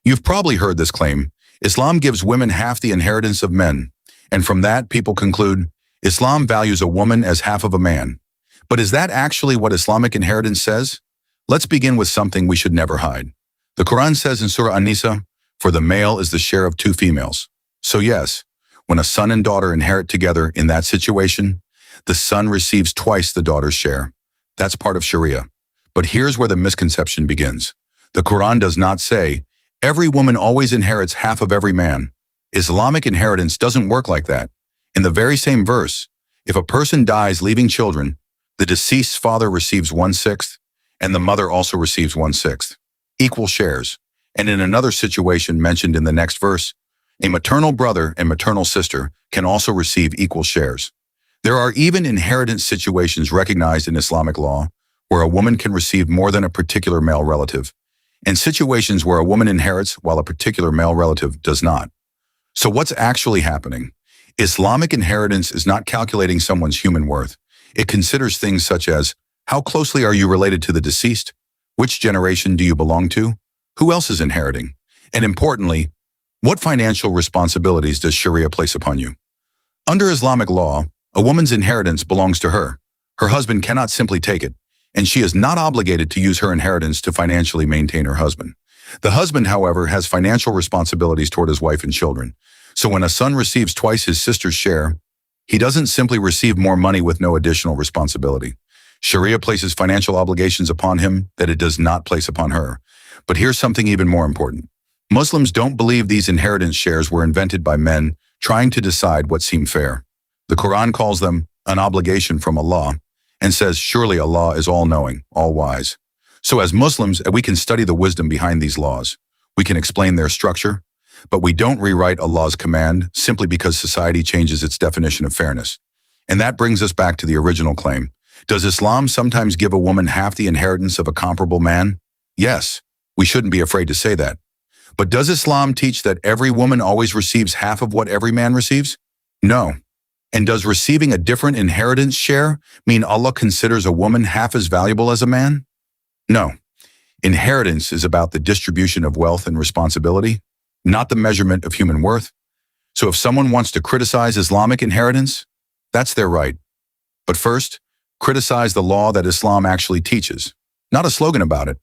You've probably heard this claim. Islam gives women half the inheritance of men. And from that, people conclude, Islam values a woman as half of a man. But is that actually what Islamic inheritance says? Let's begin with something we should never hide. The Qur'an says in Surah An-Nisa, for the male is the share of two females. So yes, when a son and daughter inherit together in that situation, the son receives twice the daughter's share. That's part of Sharia. But here's where the misconception begins. The Qur'an does not say, every woman always inherits half of every man. Islamic inheritance doesn't work like that. In the very same verse, if a person dies leaving children, the deceased's father receives 1/6, and the mother also receives 1/6. Equal shares. And in another situation mentioned in the next verse, a maternal brother and maternal sister can also receive equal shares. There are even inheritance situations recognized in Islamic law where a woman can receive more than a particular male relative, and situations where a woman inherits while a particular male relative does not. So what's actually happening? Islamic inheritance is not calculating someone's human worth. It considers things such as, how closely are you related to the deceased? Which generation do you belong to? Who else is inheriting? And importantly, what financial responsibilities does Sharia place upon you? Under Islamic law, a woman's inheritance belongs to her. Her husband cannot simply take it, and she is not obligated to use her inheritance to financially maintain her husband. The husband, however, has financial responsibilities toward his wife and children. So when a son receives twice his sister's share, he doesn't simply receive more money with no additional responsibility. Sharia places financial obligations upon him that it does not place upon her. But here's something even more important. Muslims don't believe these inheritance shares were invented by men trying to decide what seemed fair. The Quran calls them an obligation from Allah and says, surely Allah is all-knowing, all-wise. So as Muslims, we can study the wisdom behind these laws. We can explain their structure, but we don't rewrite Allah's command simply because society changes its definition of fairness. And that brings us back to the original claim. Does Islam sometimes give a woman half the inheritance of a comparable man? Yes, we shouldn't be afraid to say that. But does Islam teach that every woman always receives half of what every man receives? No. And does receiving a different inheritance share mean Allah considers a woman half as valuable as a man? No. Inheritance is about the distribution of wealth and responsibility, not the measurement of human worth. So if someone wants to criticize Islamic inheritance, that's their right. But first, criticize the law that Islam actually teaches, not a slogan about it.